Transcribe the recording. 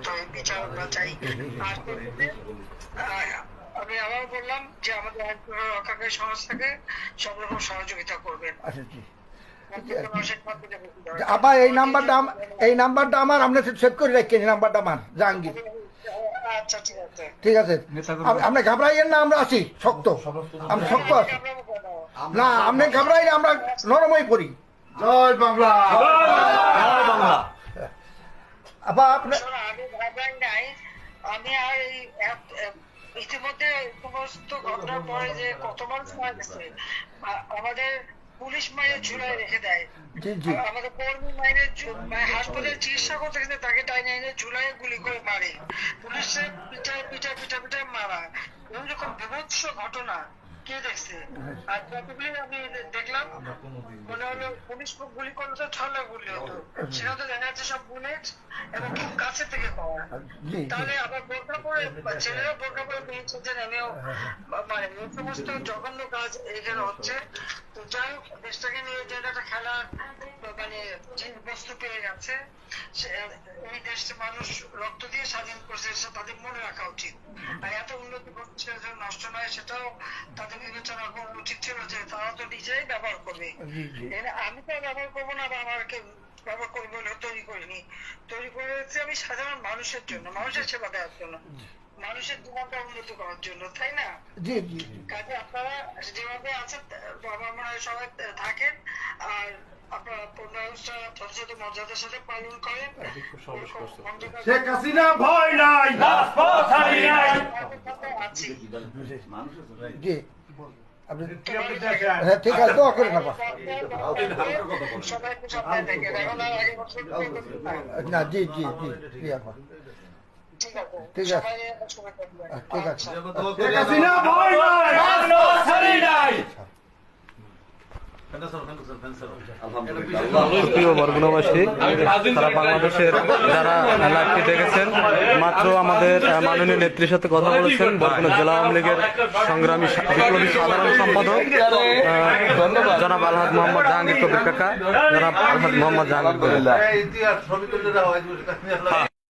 করতে হয়, বিচার আমরা চাই। আর আমি আবার বললাম যে আমাদের আইন রক্ষাকারী সংস্থাকে সব রকম সহযোগিতা করবেন। আবার এই নাম্বারটা আমার আপনি সেভ করে রাখেন। এই নাম্বারটা আমার জাহাঙ্গীর। আচ্ছা ঠিক আছে, ঠিক আছে, আপনি ঘাবড়াইয়েন না, আমরা আছি শক্ত, আমরা শক্ত আছি না, আপনি ঘাবড়াইলে আমরা নরমই করি। জয় বাংলা, জয় বাংলা। আবার আপনি আমি ভাবলাম নাই, আমি আর এই ইতিমধ্যে সমস্ত ঘটনার পরে যে কত মানুষ মারা গেছে, আমাদের পুলিশ মায়ের ঝুলায় রেখে দেয়, আমাদের কর্মী মায়ের হাসপাতালে চিকিৎসা করতে গেছে তাকে টাইনে এনে ঝুলায় গুলি করে মারে, পুলিশের পিঠায় পিঠা পিঠা পিঠা মারা। এবং যখন বিভৎস ঘটনা কে দেখছে, আর যতগুলি আমি দেখলাম মনে হলো পুলিশ গুলি করলে তো ঠান্ডা গুলি হতো, সেটা তো দেখা যাচ্ছে সব বুলেট এবং খুব কাছে থেকে পাওয়া। তাহলে আবার বোরকা পরে ছেলেরা বোরকা পরে বেরিয়েছে, নেমেও মানে এই সমস্ত জঘন্য কাজ এখানে হচ্ছে। তো যাই হোক, দেশটাকে নিয়ে যে একটা খেলার মানে যে বস্তু পেয়ে গেছে, এই দেশে মানুষ রক্ত দিয়ে স্বাধীন করছে, সেটা তাদের মনে রাখা উচিত। আর এত উন্নতি করছে নষ্ট নয়, সেটাও তাদের বিবেচনা করা উচিত ছিল যে তারা তো নিজেই ব্যবহার করবে। আমি তো ব্যবহার করবো না, বা আমাকে ব্যবহার করবো বলে তৈরি করিনি, তৈরি করেছি আমি সাধারণ মানুষের জন্য, মানুষের সেবা দেওয়ার জন্য, মানুষের জীবনটা উন্নতি করার জন্য, তাই না? জি জি কাজে আপনারা যেভাবে আছেন বাবা মা সবাই থাকেন, আর আপনারা 15 আগস্টটা যথাযথ মর্যাদার সাথে পালন করেন। শেখ হাসিনা ভয় নাই, রাজপথ ছাড়ি নাই। আছি জি, আপনি হ্যাঁ ঠিক আছে, দোয়া করেন আবার। সবাইকে সামনে দেখেন, এখন আর আগে বছর না জি জি জি জি আপা, ঠিক আছে, ঠিক আছে, সবাই শুভেচ্ছা দিবেন। ঠিক আছে। শেখ হাসিনা ভয় নাই, রাজপথ ছাড়ি নাই। প্রিয় বরগুনাবাসী, সারা বাংলাদেশের যারা লাইভটি দেখেছেন, মাত্র আমাদের মাননীয় নেত্রীর সাথে কথা বলেছেন বরগুনা জেলা আওয়ামী লীগের সংগ্রামী বিপ্লবী সাধারণ সম্পাদক জনাব আলহাজ মোহাম্মদ জাহাঙ্গীর কবির কাকা, জনাব আলহাজ মোহাম্মদ জাহাঙ্গীর কবির।